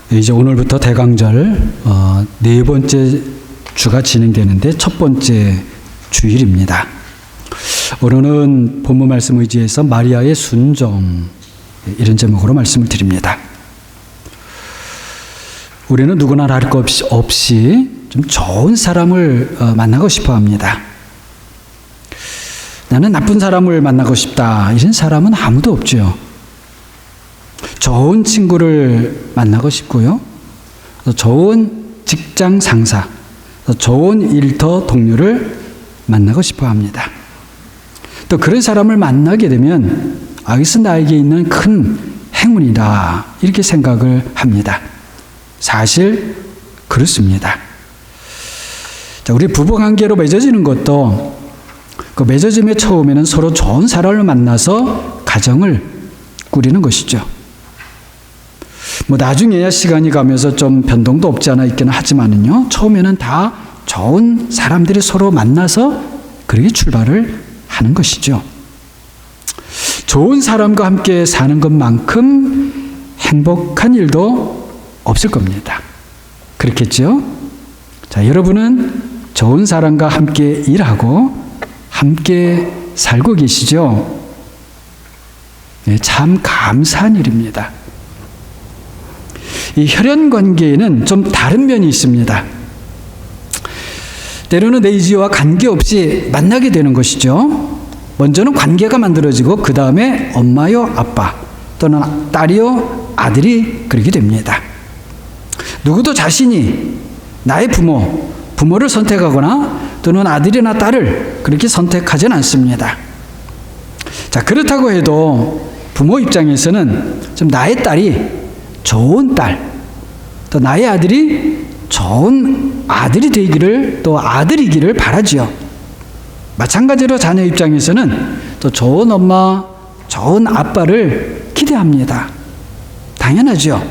이제 오늘부터 대강절 네 번째 주가 진행되는데 첫 번째 주일입니다. 오늘은 본문 말씀 의지해서 마리아의 순종, 이런 제목으로 말씀을 드립니다. 우리는 누구나 할 것 없이 좀 좋은 사람을 만나고 싶어 합니다. 나는 나쁜 사람을 만나고 싶다, 이런 사람은 아무도 없죠. 좋은 친구를 만나고 싶고요, 좋은 직장 상사, 좋은 일터 동료를 만나고 싶어 합니다. 또 그런 사람을 만나게 되면 이것은 나에게 있는 큰 행운이다, 이렇게 생각을 합니다. 사실 그렇습니다. 자, 우리 부부관계로 맺어지는 것도 그 맺어짐의 처음에는 서로 좋은 사람을 만나서 가정을 꾸리는 것이죠. 나중에야 시간이 가면서 좀 변동도 없지 않아 있기는 하지만은요, 처음에는 다 좋은 사람들이 서로 만나서 그렇게 출발을 하는 것이죠. 좋은 사람과 함께 사는 것만큼 행복한 일도 없을 겁니다. 그렇겠죠? 자, 여러분은 좋은 사람과 함께 일하고 함께 살고 계시죠? 네, 참 감사한 일입니다. 이 혈연 관계에는 좀 다른 면이 있습니다. 때로는 내 의지와 관계없이 만나게 되는 것이죠. 먼저는 관계가 만들어지고 그 다음에 엄마요 아빠 또는 딸이요 아들이 그렇게 됩니다. 누구도 자신이 나의 부모를 선택하거나 또는 아들이나 딸을 그렇게 선택하지는 않습니다. 자, 그렇다고 해도 부모 입장에서는 좀 나의 딸이 좋은 딸, 또 나의 아들이 좋은 아들이 되기를, 또 아들이기를 바라지요. 마찬가지로 자녀 입장에서는 또 좋은 엄마, 좋은 아빠를 기대합니다. 당연하죠.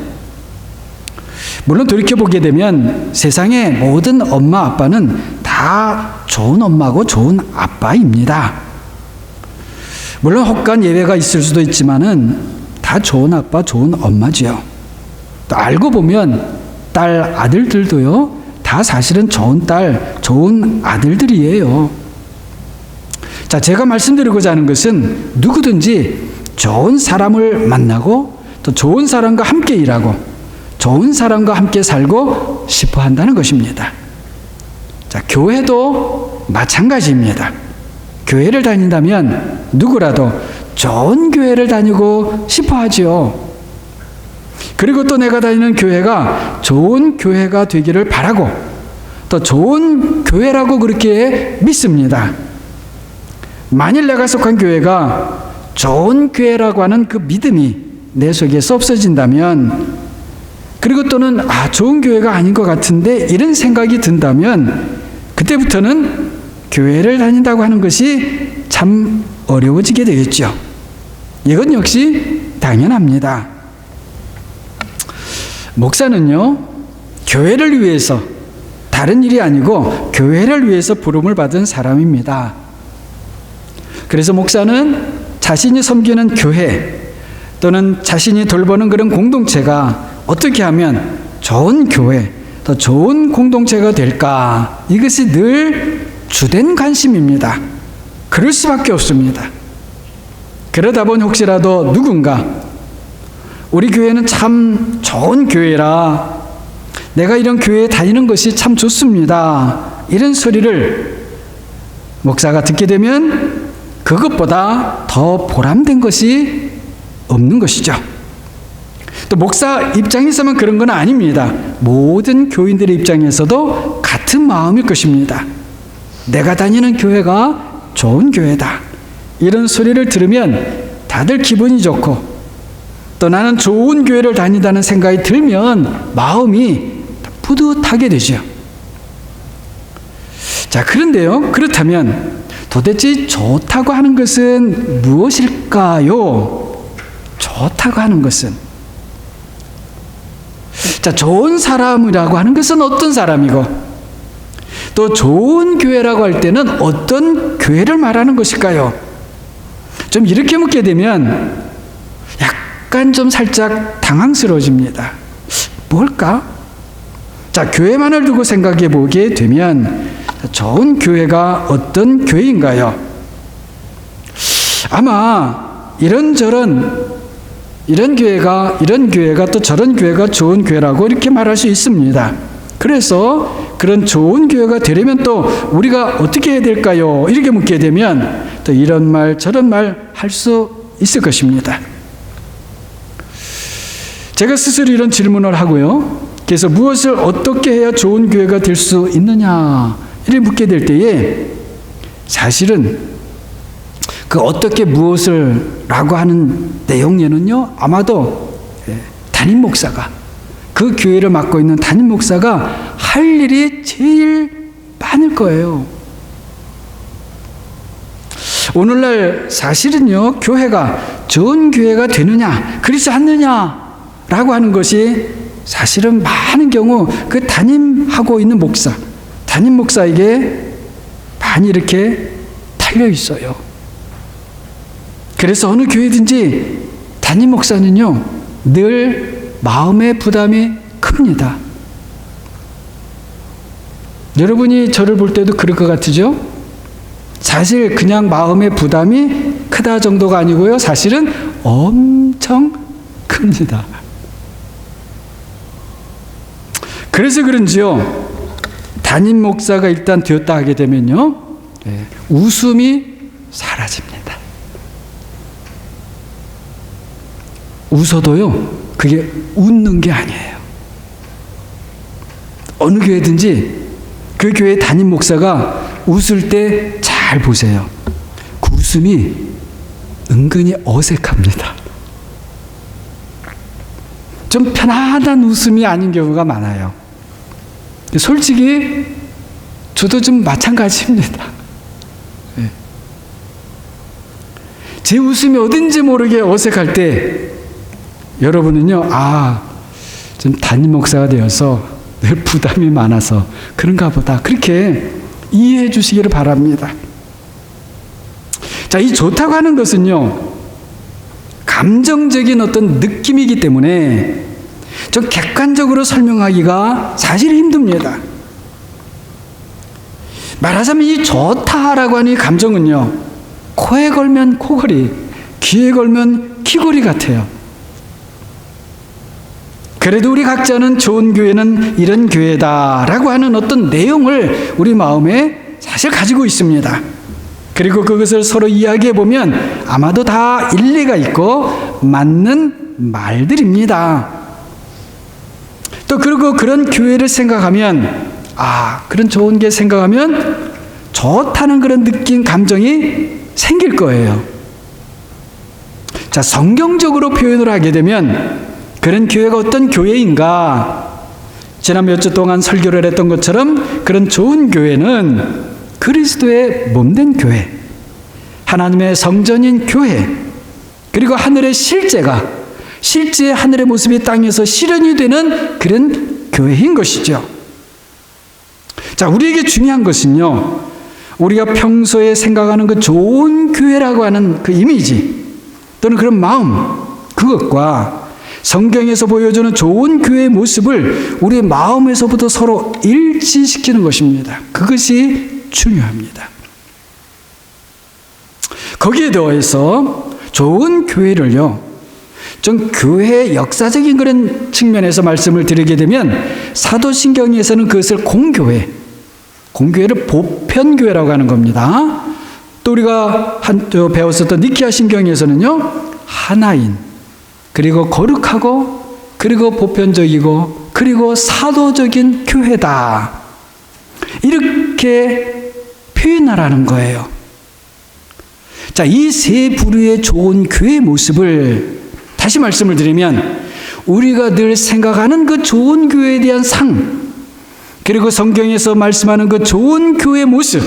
물론 돌이켜보게 되면 세상의 모든 엄마, 아빠는 다 좋은 엄마고 좋은 아빠입니다. 물론 혹간 예외가 있을 수도 있지만은 다 좋은 아빠, 좋은 엄마지요. 또 알고 보면 딸, 아들들도요, 다 사실은 좋은 딸, 좋은 아들들이에요. 자, 제가 말씀드리고자 하는 것은 누구든지 좋은 사람을 만나고 또 좋은 사람과 함께 일하고 좋은 사람과 함께 살고 싶어 한다는 것입니다. 자, 교회도 마찬가지입니다. 교회를 다닌다면 누구라도 좋은 교회를 다니고 싶어 하지요. 그리고 또 내가 다니는 교회가 좋은 교회가 되기를 바라고 또 좋은 교회라고 그렇게 믿습니다. 만일 내가 속한 교회가 좋은 교회라고 하는 그 믿음이 내 속에서 없어진다면, 그리고 또는 좋은 교회가 아닌 것 같은데 이런 생각이 든다면, 그때부터는 교회를 다닌다고 하는 것이 참 어려워지게 되겠죠. 이건 역시 당연합니다. 목사는요, 교회를 위해서, 다른 일이 아니고 교회를 위해서 부름을 받은 사람입니다. 그래서 목사는 자신이 섬기는 교회 또는 자신이 돌보는 그런 공동체가 어떻게 하면 좋은 교회, 더 좋은 공동체가 될까, 이것이 늘 주된 관심입니다. 그럴 수밖에 없습니다. 그러다 보니 혹시라도 누군가 우리 교회는 참 좋은 교회라, 내가 이런 교회에 다니는 것이 참 좋습니다, 이런 소리를 목사가 듣게 되면 그것보다 더 보람된 것이 없는 것이죠. 또 목사 입장에서만 그런 건 아닙니다. 모든 교인들의 입장에서도 같은 마음일 것입니다. 내가 다니는 교회가 좋은 교회다, 이런 소리를 들으면 다들 기분이 좋고, 또 나는 좋은 교회를 다닌다는 생각이 들면 마음이 뿌듯하게 되죠. 자, 그런데요, 그렇다면 도대체 좋다고 하는 것은 무엇일까요? 좋다고 하는 것은, 자, 좋은 사람이라고 하는 것은 어떤 사람이고, 또 좋은 교회라고 할 때는 어떤 교회를 말하는 것일까요? 좀 이렇게 묻게 되면 약간 좀 살짝 당황스러워집니다. 뭘까? 자, 교회만을 두고 생각해 보게 되면 좋은 교회가 어떤 교회인가요? 아마 이런 교회가 또 저런 교회가 좋은 교회라고 이렇게 말할 수 있습니다. 그래서 그런 좋은 교회가 되려면 또 우리가 어떻게 해야 될까요? 이렇게 묻게 되면 또 이런 말 저런 말 할 수 있을 것입니다. 제가 스스로 이런 질문을 하고요. 그래서 무엇을 어떻게 해야 좋은 교회가 될 수 있느냐 이렇게 묻게 될 때에 사실은 그 어떻게 무엇을 라고 하는 내용에는요, 아마도 담임 목사가, 그 교회를 맡고 있는 담임 목사가 할 일이 제일 많을 거예요. 오늘날 사실은요, 교회가 좋은 교회가 되느냐 그렇지 않느냐 라고 하는 것이 사실은 많은 경우 그 담임하고 있는 담임 목사에게 많이 이렇게 달려 있어요. 그래서 어느 교회든지 담임 목사는요, 늘 마음의 부담이 큽니다. 여러분이 저를 볼 때도 그럴 것 같으죠? 사실 그냥 마음의 부담이 크다 정도가 아니고요, 사실은 엄청 큽니다. 그래서 그런지요, 담임 목사가 일단 되었다 하게 되면요, 웃음이 사라집니다. 웃어도요, 그게 웃는 게 아니에요. 어느 교회든지 그 교회 담임 목사가 웃을 때 잘 보세요. 그 웃음이 은근히 어색합니다. 좀 편안한 웃음이 아닌 경우가 많아요. 솔직히 저도 좀 마찬가지입니다. 제 웃음이 어딘지 모르게 어색할 때 여러분은요, 좀 담임 목사가 되어서 늘 부담이 많아서 그런가 보다, 그렇게 이해해 주시기를 바랍니다. 자, 이 좋다고 하는 것은요, 감정적인 어떤 느낌이기 때문에 좀 객관적으로 설명하기가 사실 힘듭니다. 말하자면 이 좋다라고 하는 이 감정은요, 코에 걸면 코걸이, 귀에 걸면 귀걸이 같아요. 그래도 우리 각자는 좋은 교회는 이런 교회다라고 하는 어떤 내용을 우리 마음에 사실 가지고 있습니다. 그리고 그것을 서로 이야기해 보면 아마도 다 일리가 있고 맞는 말들입니다. 또 그리고 그런 교회를 생각하면, 그런 좋은 게 생각하면 좋다는 그런 느낌, 감정이 생길 거예요. 자, 성경적으로 표현을 하게 되면 그런 교회가 어떤 교회인가? 지난 몇 주 동안 설교를 했던 것처럼 그런 좋은 교회는 그리스도의 몸된 교회, 하나님의 성전인 교회, 그리고 하늘의 실제 하늘의 모습이 땅에서 실현이 되는 그런 교회인 것이죠. 자, 우리에게 중요한 것은요, 우리가 평소에 생각하는 그 좋은 교회라고 하는 그 이미지 또는 그런 마음, 그것과 성경에서 보여주는 좋은 교회의 모습을 우리의 마음에서부터 서로 일치시키는 것입니다. 그것이 중요합니다. 거기에 더해서 좋은 교회를요, 좀 교회의 역사적인 그런 측면에서 말씀을 드리게 되면 사도신경에서는 그것을 공교회를 보편교회라고 하는 겁니다. 또 우리가 배웠었던 니케아 신경에서는요, 하나인, 그리고 거룩하고, 그리고 보편적이고, 그리고 사도적인 교회다, 이렇게 표현하라는 거예요. 자, 이 세 부류의 좋은 교회의 모습을 다시 말씀을 드리면, 우리가 늘 생각하는 그 좋은 교회에 대한 상, 그리고 성경에서 말씀하는 그 좋은 교회의 모습,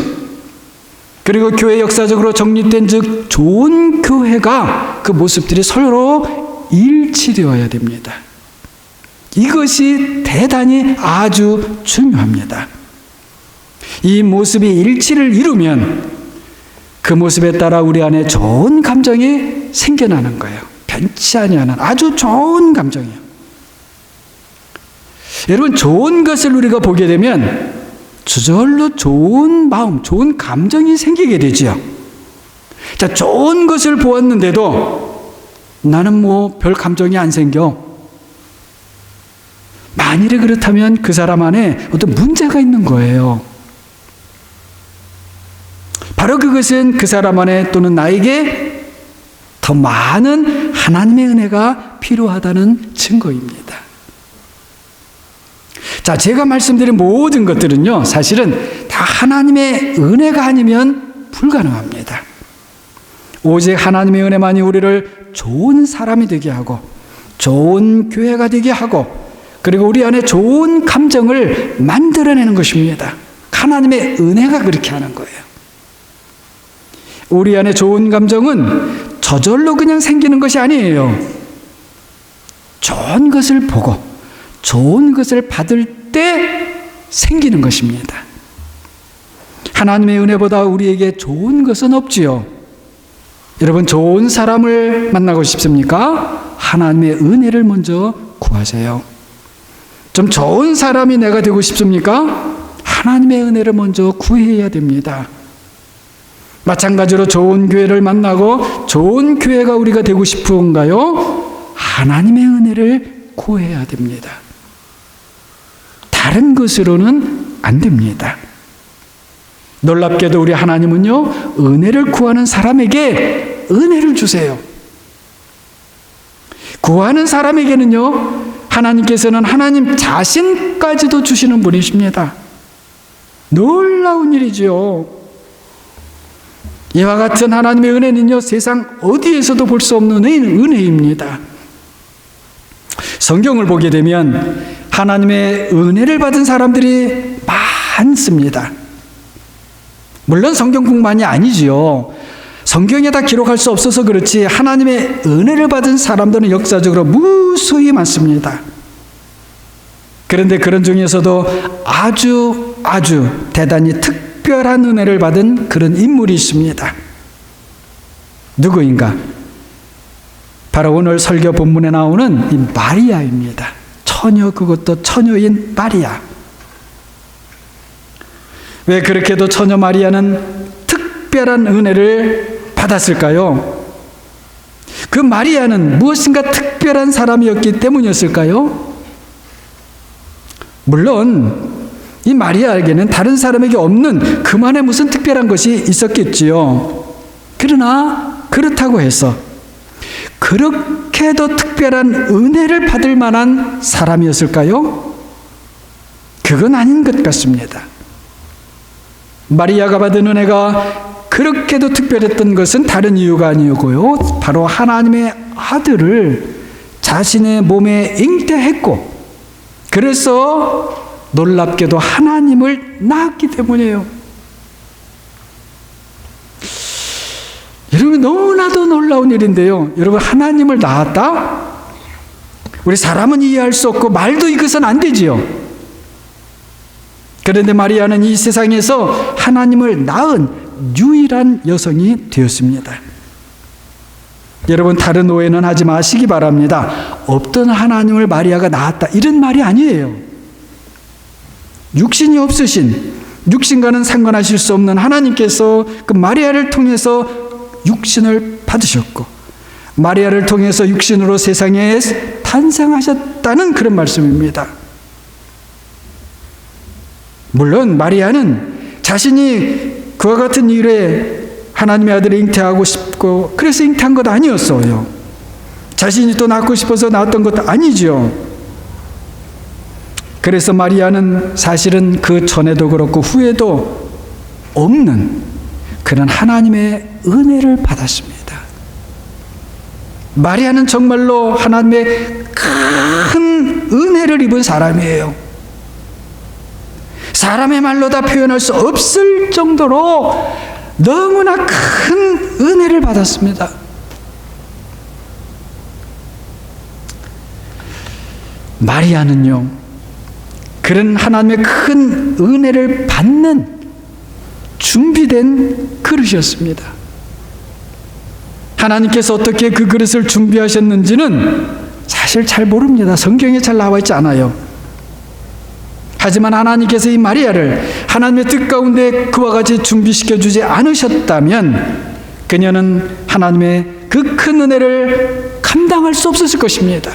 그리고 교회 역사적으로 정립된 즉 좋은 교회가 그 모습들이 서로 일치되어야 됩니다. 이것이 대단히 아주 중요합니다. 이 모습이 일치를 이루면 그 모습에 따라 우리 안에 좋은 감정이 생겨나는 거예요. 변치 아니하는 아주 좋은 감정이에요. 여러분, 좋은 것을 우리가 보게 되면 저절로 좋은 마음, 좋은 감정이 생기게 되지요. 자, 좋은 것을 보았는데도 나는 뭐 별 감정이 안 생겨. 만일에 그렇다면 그 사람 안에 어떤 문제가 있는 거예요. 바로 그것은 그 사람 안에 또는 나에게 더 많은 하나님의 은혜가 필요하다는 증거입니다. 자, 제가 말씀드린 모든 것들은요, 사실은 다 하나님의 은혜가 아니면 불가능합니다. 오직 하나님의 은혜만이 우리를 좋은 사람이 되게 하고, 좋은 교회가 되게 하고, 그리고 우리 안에 좋은 감정을 만들어내는 것입니다. 하나님의 은혜가 그렇게 하는 거예요. 우리 안에 좋은 감정은 저절로 그냥 생기는 것이 아니에요. 좋은 것을 보고 좋은 것을 받을 때 생기는 것입니다. 하나님의 은혜보다 우리에게 좋은 것은 없지요. 여러분, 좋은 사람을 만나고 싶습니까? 하나님의 은혜를 먼저 구하세요. 좀 좋은 사람이 내가 되고 싶습니까? 하나님의 은혜를 먼저 구해야 됩니다. 마찬가지로 좋은 교회를 만나고 좋은 교회가 우리가 되고 싶은가요? 하나님의 은혜를 구해야 됩니다. 다른 것으로는 안 됩니다. 놀랍게도 우리 하나님은요, 은혜를 구하는 사람에게 은혜를 주세요. 구하는 사람에게는요, 하나님께서는 하나님 자신까지도 주시는 분이십니다. 놀라운 일이지요. 이와 같은 하나님의 은혜는요, 세상 어디에서도 볼 수 없는 은혜입니다. 성경을 보게 되면 하나님의 은혜를 받은 사람들이 많습니다. 물론 성경뿐만이 아니지요. 성경에 다 기록할 수 없어서 그렇지 하나님의 은혜를 받은 사람들은 역사적으로 무수히 많습니다. 그런데 그런 중에서도 아주 대단히 특별한 은혜를 받은 그런 인물이 있습니다. 누구인가? 바로 오늘 설교 본문에 나오는 이 마리아입니다. 처녀, 그것도 처녀인 마리아. 왜 그렇게도 처녀 마리아는 특별한 은혜를 받았을까요? 그 마리아는 무엇인가 특별한 사람이었기 때문이었을까요? 물론 이 마리아에게는 다른 사람에게 없는 그만의 무슨 특별한 것이 있었겠지요. 그러나 그렇다고 해서 그렇게도 특별한 은혜를 받을 만한 사람이었을까요? 그건 아닌 것 같습니다. 마리아가 받은 은혜가 그렇게도 특별했던 것은 다른 이유가 아니었고요. 바로 하나님의 아들을 자신의 몸에 잉태했고, 그래서 놀랍게도 하나님을 낳았기 때문이에요. 여러분, 너무나도 놀라운 일인데요. 여러분, 하나님을 낳았다? 우리 사람은 이해할 수 없고 말도 이것은 안 되지요. 그런데 마리아는 이 세상에서 하나님을 낳은 유일한 여성이 되었습니다. 여러분, 다른 오해는 하지 마시기 바랍니다. 없던 하나님을 마리아가 낳았다, 이런 말이 아니에요. 육신이 없으신, 육신과는 상관하실 수 없는 하나님께서 그 마리아를 통해서 육신을 받으셨고, 마리아를 통해서 육신으로 세상에 탄생하셨다는 그런 말씀입니다. 물론 마리아는 자신이 그와 같은 일에 하나님의 아들을 잉태하고 싶고 그래서 잉태한 것 아니었어요. 자신이 또 낳고 싶어서 낳았던 것도 아니죠. 그래서 마리아는 사실은 그 전에도 그렇고 후에도 없는 그런 하나님의 은혜를 받았습니다. 마리아는 정말로 하나님의 큰 은혜를 입은 사람이에요. 사람의 말로 다 표현할 수 없을 정도로 너무나 큰 은혜를 받았습니다. 마리아는요, 그런 하나님의 큰 은혜를 받는 준비된 그릇이었습니다. 하나님께서 어떻게 그 그릇을 준비하셨는지는 사실 잘 모릅니다. 성경에 잘 나와 있지 않아요. 하지만 하나님께서 이 마리아를 하나님의 뜻 가운데 그와 같이 준비시켜 주지 않으셨다면 그녀는 하나님의 그 큰 은혜를 감당할 수 없었을 것입니다.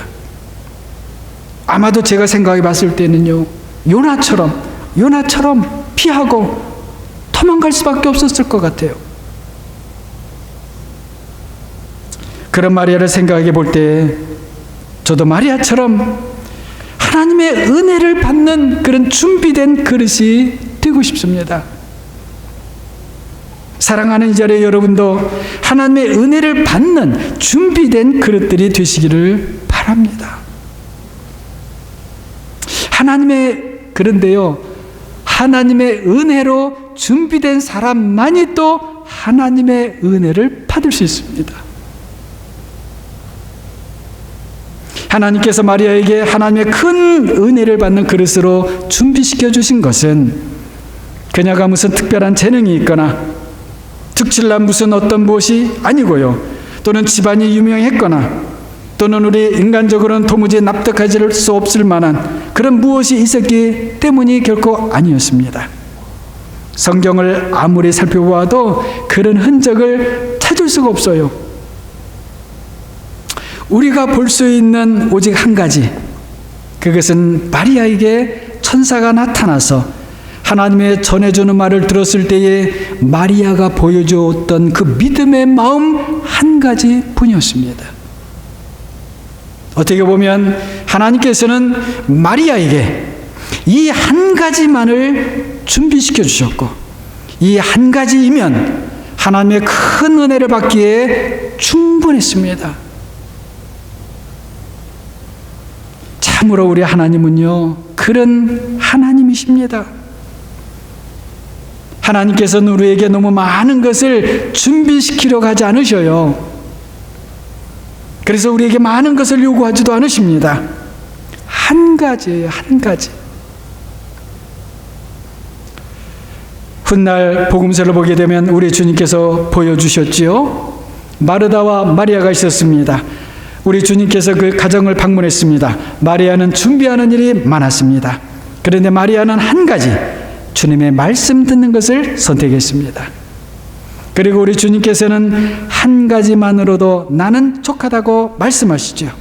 아마도 제가 생각해 봤을 때는요, 요나처럼 피하고 도망갈 수밖에 없었을 것 같아요. 그런 마리아를 생각해 볼 때 저도 마리아처럼 하나님의 은혜를 받는 그런 준비된 그릇이 되고 싶습니다. 사랑하는 이 자리에 여러분도 하나님의 은혜를 받는 준비된 그릇들이 되시기를 바랍니다. 그런데요, 하나님의 은혜로 준비된 사람만이 또 하나님의 은혜를 받을 수 있습니다. 하나님께서 마리아에게 하나님의 큰 은혜를 받는 그릇으로 준비시켜 주신 것은 그녀가 무슨 특별한 재능이 있거나 특출난 무슨 어떤 무엇이 아니고요, 또는 집안이 유명했거나 또는 우리 인간적으로는 도무지 납득하지 수 없을 만한 그런 무엇이 있었기 때문이 결코 아니었습니다. 성경을 아무리 살펴보아도 그런 흔적을 찾을 수가 없어요. 우리가 볼 수 있는 오직 한 가지, 그것은 마리아에게 천사가 나타나서 하나님의 전해주는 말을 들었을 때에 마리아가 보여주었던 그 믿음의 마음 한 가지 뿐이었습니다. 어떻게 보면 하나님께서는 마리아에게 이 한 가지만을 준비시켜 주셨고, 이 한 가지이면 하나님의 큰 은혜를 받기에 충분했습니다. 참으로 우리 하나님은요, 그런 하나님이십니다. 하나님께서는 우리에게 너무 많은 것을 준비시키려고 하지 않으셔요. 그래서 우리에게 많은 것을 요구하지도 않으십니다. 한 가지예요, 한 가지. 훗날 복음서를 보게 되면 우리 주님께서 보여주셨지요. 마르다와 마리아가 있었습니다. 우리 주님께서 그 가정을 방문했습니다. 마리아는 준비하는 일이 많았습니다. 그런데 마리아는 한 가지, 주님의 말씀 듣는 것을 선택했습니다. 그리고 우리 주님께서는 한 가지만으로도 나는 족하다고 말씀하시죠.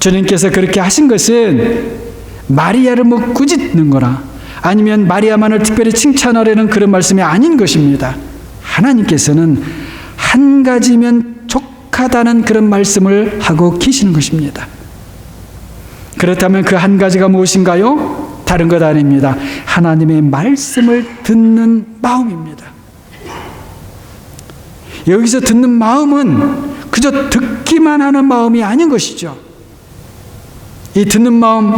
주님께서 그렇게 하신 것은 마리아를 뭐 꾸짖는 거나 아니면 마리아만을 특별히 칭찬하려는 그런 말씀이 아닌 것입니다. 하나님께서는 한 가지면 족하다는 그런 말씀을 하고 계시는 것입니다. 그렇다면 그 한 가지가 무엇인가요? 다른 것 아닙니다. 하나님의 말씀을 듣는 마음입니다. 여기서 듣는 마음은 그저 듣기만 하는 마음이 아닌 것이죠. 이 듣는 마음,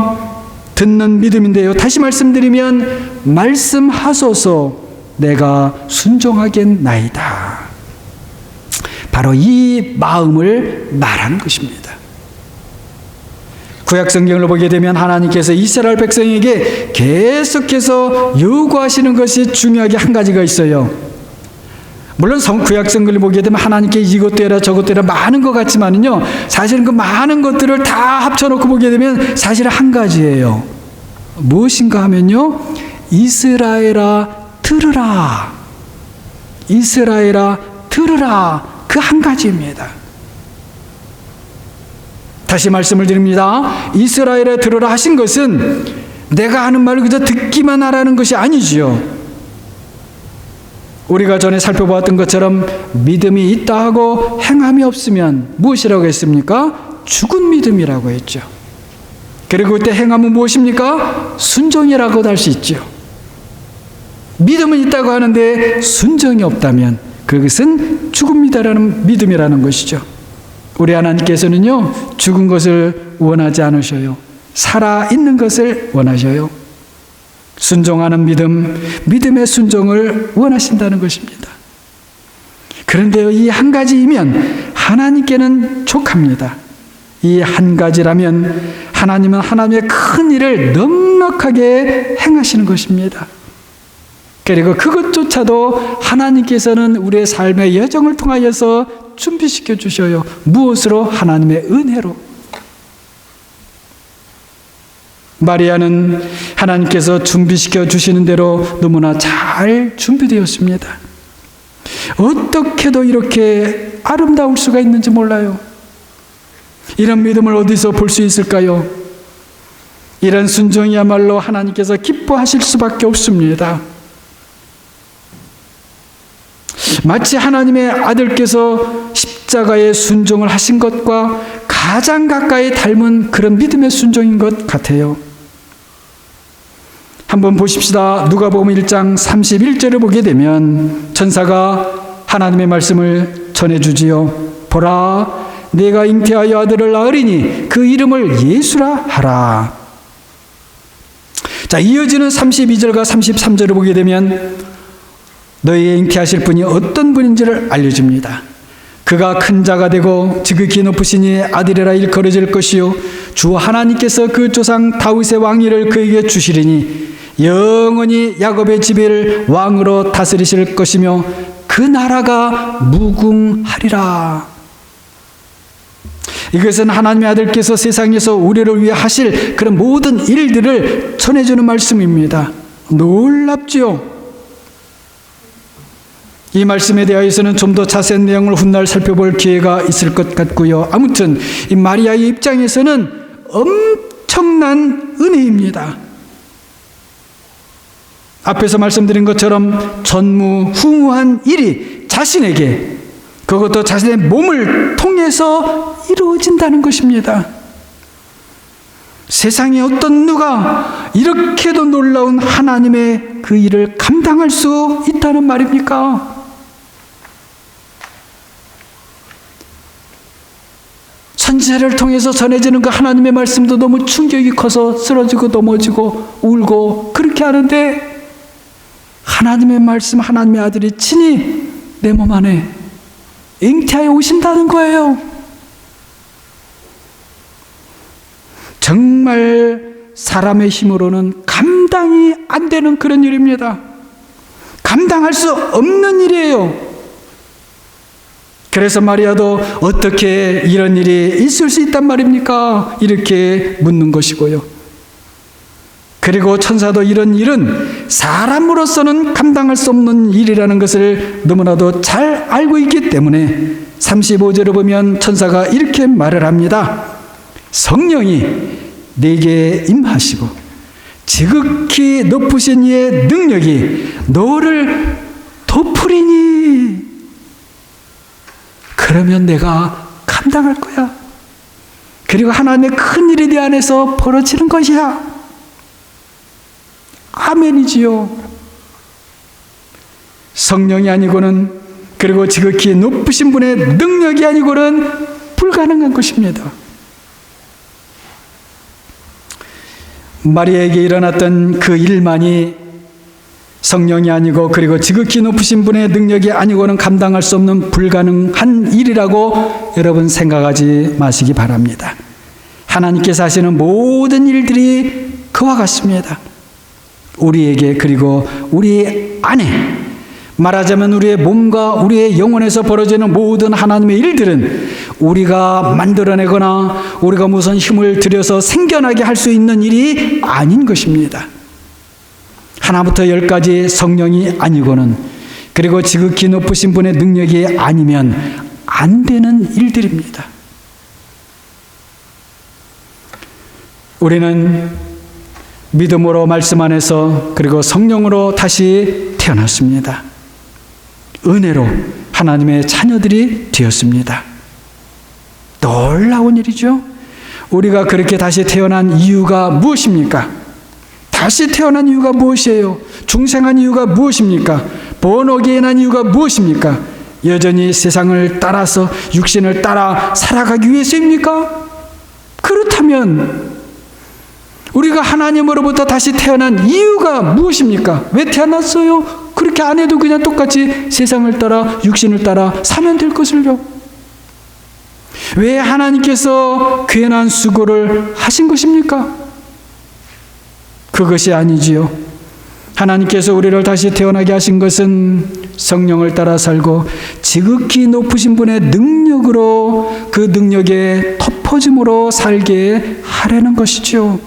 듣는 믿음인데요. 다시 말씀드리면 말씀하소서 내가 순종하겠나이다. 바로 이 마음을 말하는 것입니다. 구약 성경을 보게 되면 하나님께서 이스라엘 백성에게 계속해서 요구하시는 것이 중요하게 한 가지가 있어요. 물론 구약 성경을 보게 되면 하나님께 이것도 해라 저것도 해라 많은 것 같지만은요, 사실은 그 많은 것들을 다 합쳐놓고 보게 되면 사실은 한 가지예요. 무엇인가 하면요, 이스라엘아 들으라, 이스라엘아 들으라, 그 한 가지입니다. 다시 말씀을 드립니다. 이스라엘에 들으라 하신 것은 내가 하는 말을 그저 듣기만 하라는 것이 아니지요. 우리가 전에 살펴보았던 것처럼 믿음이 있다 하고 행함이 없으면 무엇이라고 했습니까? 죽은 믿음이라고 했죠. 그리고 그때 행함은 무엇입니까? 순종이라고도 할 수 있죠. 믿음은 있다고 하는데 순종이 없다면 그것은 죽은 믿음이라는 것이죠. 우리 하나님께서는요, 죽은 것을 원하지 않으셔요. 살아있는 것을 원하셔요. 순종하는 믿음, 믿음의 순종을 원하신다는 것입니다. 그런데요, 이 한 가지이면 하나님께는 족합니다. 이 한 가지라면 하나님은 하나님의 큰 일을 넉넉하게 행하시는 것입니다. 그리고 그것조차도 하나님께서는 우리의 삶의 여정을 통하여서 준비시켜 주셔요. 무엇으로? 하나님의 은혜로. 마리아는 하나님께서 준비시켜 주시는 대로 너무나 잘 준비되었습니다. 어떻게도 이렇게 아름다울 수가 있는지 몰라요. 이런 믿음을 어디서 볼 수 있을까요? 이런 순종이야말로 하나님께서 기뻐하실 수밖에 없습니다. 마치 하나님의 아들께서 십자가의 순종을 하신 것과 가장 가까이 닮은 그런 믿음의 순종인 것 같아요. 한번 보십시다. 누가복음 1장 31절을 보게 되면 천사가 하나님의 말씀을 전해주지요. 보라, 내가 잉태하여 아들을 낳으리니 그 이름을 예수라 하라. 자, 이어지는 32절과 33절을 보게 되면 너희의 잉태하실 분이 어떤 분인지를 알려줍니다. 그가 큰 자가 되고 지극히 높으시니 아들이라 일컬어질 것이요 주 하나님께서 그 조상 다윗의 왕위를 그에게 주시리니 영원히 야곱의 집을 왕으로 다스리실 것이며 그 나라가 무궁하리라. 이것은 하나님의 아들께서 세상에서 우리를 위해 하실 그런 모든 일들을 전해주는 말씀입니다. 놀랍지요? 이 말씀에 대하여서는 좀 더 자세한 내용을 훗날 살펴볼 기회가 있을 것 같고요. 아무튼 이 마리아의 입장에서는 엄청난 은혜입니다. 앞에서 말씀드린 것처럼 전무후무한 일이 자신에게, 그것도 자신의 몸을 통해서 이루어진다는 것입니다. 세상에 어떤 누가 이렇게도 놀라운 하나님의 그 일을 감당할 수 있다는 말입니까? 선지자를 통해서 전해지는 그 하나님의 말씀도 너무 충격이 커서 쓰러지고 넘어지고 울고 그렇게 하는데, 하나님의 말씀, 하나님의 아들이 친히 내 몸 안에 잉태하여 오신다는 거예요. 정말 사람의 힘으로는 감당이 안 되는 그런 일입니다. 감당할 수 없는 일이에요. 그래서 마리아도 어떻게 이런 일이 있을 수 있단 말입니까? 이렇게 묻는 것이고요. 그리고 천사도 이런 일은 사람으로서는 감당할 수 없는 일이라는 것을 너무나도 잘 알고 있기 때문에 35절을 보면 천사가 이렇게 말을 합니다. 성령이 네게 임하시고 지극히 높으신 이의 능력이 너를 덮으리니 그러면 내가 감당할 거야. 그리고 하나님의 큰 일이 내 안에서 벌어지는 것이야. 아멘이지요. 성령이 아니고는, 그리고 지극히 높으신 분의 능력이 아니고는 불가능한 것입니다. 마리아에게 일어났던 그 일만이 성령이 아니고 그리고 지극히 높으신 분의 능력이 아니고는 감당할 수 없는 불가능한 일이라고 여러분 생각하지 마시기 바랍니다. 하나님께서 하시는 모든 일들이 그와 같습니다. 우리에게, 그리고 우리 안에, 말하자면 우리의 몸과 우리의 영혼에서 벌어지는 모든 하나님의 일들은 우리가 만들어내거나 우리가 무슨 힘을 들여서 생겨나게 할 수 있는 일이 아닌 것입니다. 하나부터 열까지 성령이 아니고는, 그리고 지극히 높으신 분의 능력이 아니면 안 되는 일들입니다. 우리는 믿음으로 말씀 안에서, 그리고 성령으로 다시 태어났습니다. 은혜로 하나님의 자녀들이 되었습니다. 놀라운 일이죠. 우리가 그렇게 다시 태어난 이유가 무엇입니까? 다시 태어난 이유가 무엇이에요? 중생한 이유가 무엇입니까? 번호기인한 이유가 무엇입니까? 여전히 세상을 따라서 육신을 따라 살아가기 위해서입니까? 그렇다면 우리가 하나님으로부터 다시 태어난 이유가 무엇입니까? 왜 태어났어요? 그렇게 안 해도 그냥 똑같이 세상을 따라 육신을 따라 사면 될 것을요. 왜 하나님께서 괜한 수고를 하신 것입니까? 그것이 아니지요. 하나님께서 우리를 다시 태어나게 하신 것은 성령을 따라 살고 지극히 높으신 분의 능력으로, 그 능력에 덮어짐으로 살게 하려는 것이죠.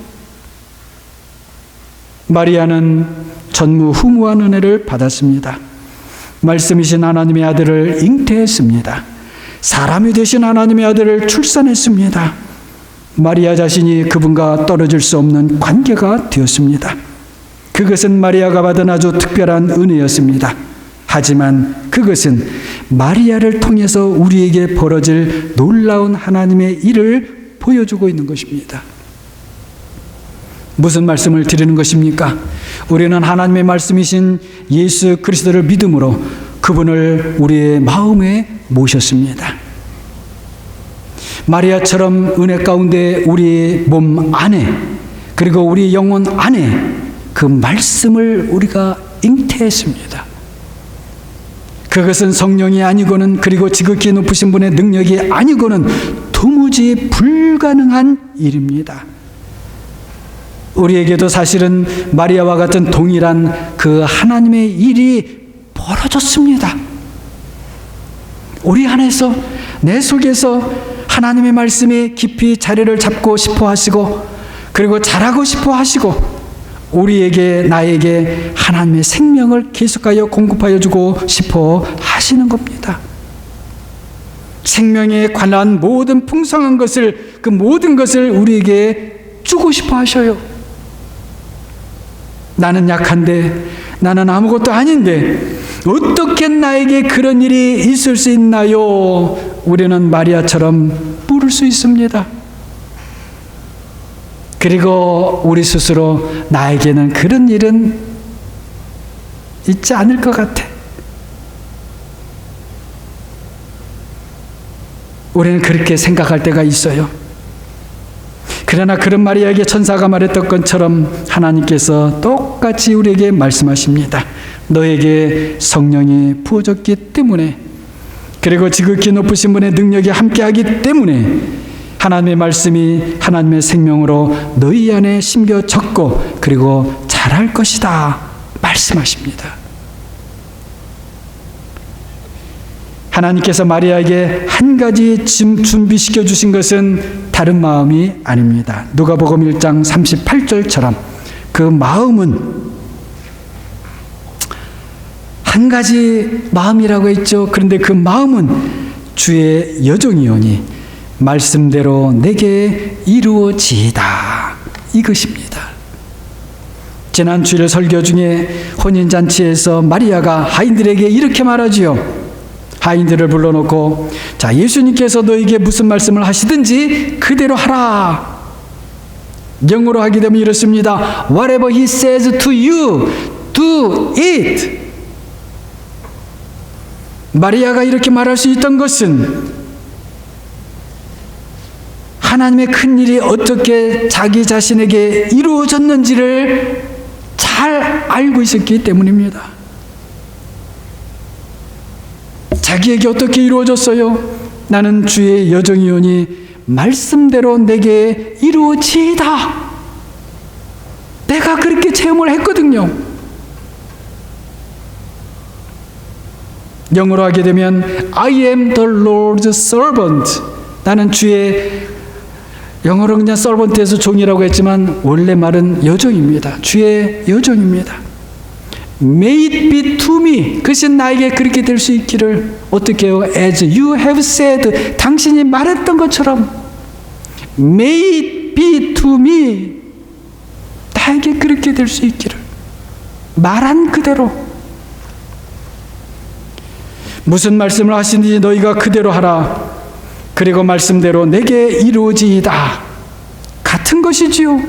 마리아는 전무후무한 은혜를 받았습니다. 말씀이신 하나님의 아들을 잉태했습니다. 사람이 되신 하나님의 아들을 출산했습니다. 마리아 자신이 그분과 떨어질 수 없는 관계가 되었습니다. 그것은 마리아가 받은 아주 특별한 은혜였습니다. 하지만 그것은 마리아를 통해서 우리에게 벌어질 놀라운 하나님의 일을 보여주고 있는 것입니다. 무슨 말씀을 드리는 것입니까? 우리는 하나님의 말씀이신 예수 그리스도를 믿음으로 그분을 우리의 마음에 모셨습니다. 마리아처럼 은혜 가운데 우리 몸 안에 그리고 우리 영혼 안에 그 말씀을 우리가 잉태했습니다. 그것은 성령이 아니고는 그리고 지극히 높으신 분의 능력이 아니고는 도무지 불가능한 일입니다. 우리에게도 사실은 마리아와 같은 동일한 그 하나님의 일이 벌어졌습니다. 우리 안에서 내 속에서 하나님의 말씀이 깊이 자리를 잡고 싶어 하시고 그리고 자라고 싶어 하시고 우리에게 나에게 하나님의 생명을 계속하여 공급하여 주고 싶어 하시는 겁니다. 생명에 관한 모든 풍성한 것을 그 모든 것을 우리에게 주고 싶어 하셔요. 나는 약한데 나는 아무것도 아닌데 어떻게 나에게 그런 일이 있을 수 있나요? 우리는 마리아처럼 물을 수 있습니다. 그리고 우리 스스로 나에게는 그런 일은 있지 않을 것 같아. 우리는 그렇게 생각할 때가 있어요. 그러나 그런 마리아에게 천사가 말했던 것처럼 하나님께서 똑같이 우리에게 말씀하십니다. 너에게 성령이 부어졌기 때문에 그리고 지극히 높으신 분의 능력이 함께하기 때문에 하나님의 말씀이 하나님의 생명으로 너희 안에 심겨졌고 그리고 자랄 것이다 말씀하십니다. 하나님께서 마리아에게 한 가지 준비시켜 주신 것은 다른 마음이 아닙니다. 누가복음 1장 38절처럼 그 마음은 한 가지 마음이라고 했죠. 그런데 그 마음은 주의 여종이오니 말씀대로 내게 이루어지이다 이것입니다. 지난 주일 설교 중에 혼인잔치에서 마리아가 하인들에게 이렇게 말하지요. 하인들을 불러놓고 자 예수님께서 너에게 무슨 말씀을 하시든지 그대로 하라. 영어로 하게 되면 이렇습니다. Whatever he says to you, do it. 마리아가 이렇게 말할 수 있던 것은 하나님의 큰 일이 어떻게 자기 자신에게 이루어졌는지를 잘 알고 있었기 때문입니다. 자기에게 어떻게 이루어졌어요? 나는 주의 여종이오니 말씀대로 내게 이루어지이다. 내가 그렇게 체험을 했거든요. 영어로 하게 되면 I am the Lord's servant. 나는 주의 영어로 그냥 servant에서 종이라고 했지만 원래 말은 여종입니다. 주의 여종입니다. May it be to me. 그것이 나에게 그렇게 될 수 있기를. 어떻게 해요? As you have said. 당신이 말했던 것처럼 May it be to me. 나에게 그렇게 될 수 있기를. 말한 그대로. 무슨 말씀을 하시는지 너희가 그대로 하라. 그리고 말씀대로 내게 이루어지이다. 같은 것이지요.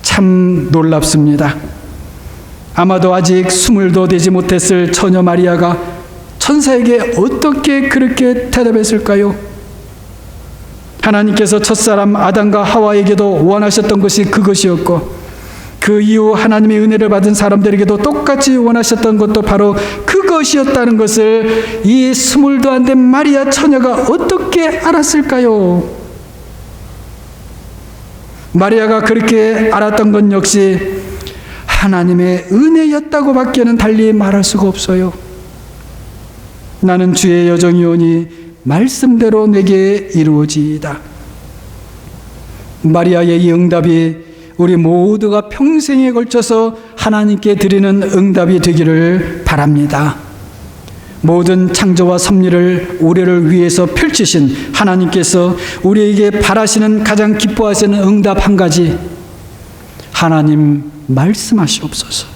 참 놀랍습니다. 아마도 아직 20도 되지 못했을 처녀 마리아가 천사에게 어떻게 그렇게 대답했을까요? 하나님께서 첫사람 아담과 하와에게도 원하셨던 것이 그것이었고 그 이후 하나님의 은혜를 받은 사람들에게도 똑같이 원하셨던 것도 바로 그것이었다는 것을 이 20도 안 된 마리아 처녀가 어떻게 알았을까요? 마리아가 그렇게 알았던 것 역시 하나님의 은혜였다고 밖에는 달리 말할 수가 없어요. 나는 주의 여종이오니 말씀대로 내게 이루어지이다. 마리아의 이 응답이 우리 모두가 평생에 걸쳐서 하나님께 드리는 응답이 되기를 바랍니다. 모든 창조와 섭리를 우리를 위해서 펼치신 하나님께서 우리에게 바라시는 가장 기뻐하시는 응답 한 가지, 하나님 말씀하시옵소서.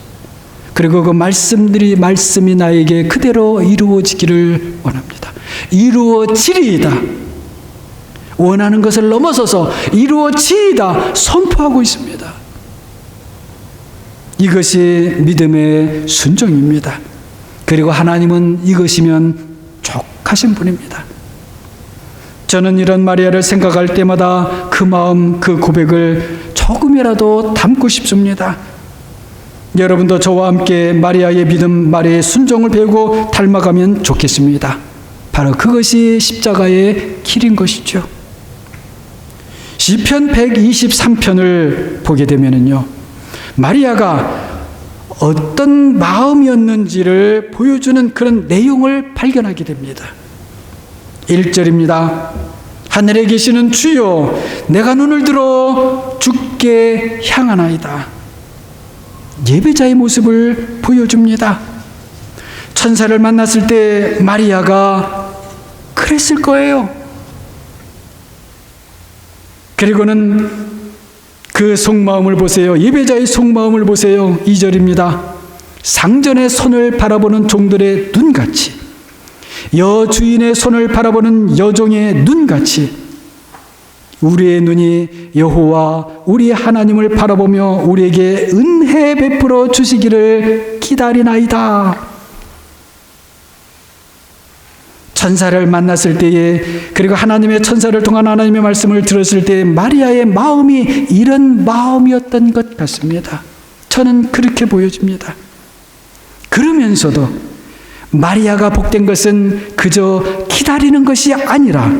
그리고 그 말씀이 나에게 그대로 이루어지기를 원합니다. 이루어지리이다. 원하는 것을 넘어서서 이루어지이다 선포하고 있습니다. 이것이 믿음의 순종입니다. 그리고 하나님은 이것이면 족하신 분입니다. 저는 이런 마리아를 생각할 때마다 그 마음, 그 고백을 조금이라도 담고 싶습니다. 여러분도 저와 함께 마리아의 믿음, 마리아의 순종을 배우고 닮아가면 좋겠습니다. 바로 그것이 십자가의 길인 것이죠. 시편 123편을 보게 되면요, 마리아가 어떤 마음이었는지를 보여주는 그런 내용을 발견하게 됩니다. 1절입니다. 하늘에 계시는 주여, 내가 눈을 들어 주께 향하나이다. 예배자의 모습을 보여줍니다. 천사를 만났을 때 마리아가 그랬을 거예요. 그리고는 그 속마음을 보세요. 예배자의 속마음을 보세요. 2절입니다. 상전의 손을 바라보는 종들의 눈같이, 여주인의 손을 바라보는 여종의 눈같이 우리의 눈이 여호와 우리 하나님을 바라보며 우리에게 은혜 베풀어 주시기를 기다리나이다. 천사를 만났을 때에, 그리고 하나님의 천사를 통한 하나님의 말씀을 들었을 때 마리아의 마음이 이런 마음이었던 것 같습니다. 저는 그렇게 보여집니다. 그러면서도 마리아가 복된 것은 그저 기다리는 것이 아니라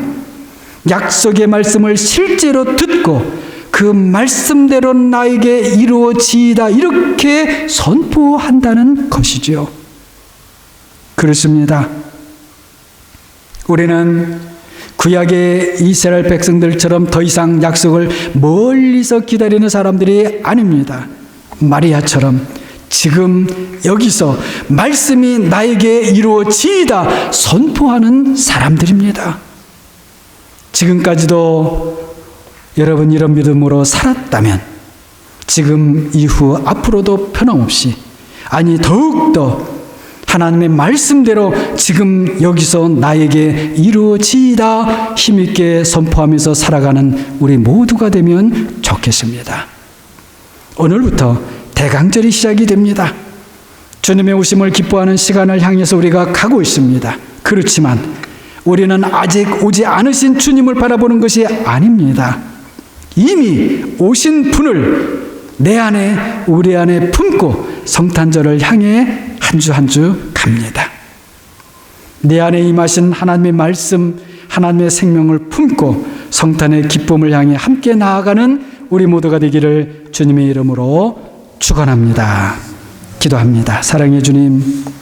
약속의 말씀을 실제로 듣고 그 말씀대로 나에게 이루어지이다, 이렇게 선포한다는 것이죠. 그렇습니다. 우리는 구약의 이스라엘 백성들처럼 더 이상 약속을 멀리서 기다리는 사람들이 아닙니다. 마리아처럼 지금 여기서 말씀이 나에게 이루어지이다 선포하는 사람들입니다. 지금까지도 여러분 이런 믿음으로 살았다면 지금 이후 앞으로도 변함없이, 아니 더욱더 하나님의 말씀대로 지금 여기서 나에게 이루어지이다 힘있게 선포하면서 살아가는 우리 모두가 되면 좋겠습니다. 오늘부터 대강절이 시작이 됩니다. 주님의 오심을 기뻐하는 시간을 향해서 우리가 가고 있습니다. 그렇지만 우리는 아직 오지 않으신 주님을 바라보는 것이 아닙니다. 이미 오신 분을 내 안에, 우리 안에 품고 성탄절을 향해 한 주 한 주 갑니다. 내 안에 임하신 하나님의 말씀, 하나님의 생명을 품고 성탄의 기쁨을 향해 함께 나아가는 우리 모두가 되기를 주님의 이름으로 축원합니다. 기도합니다. 사랑의 주님,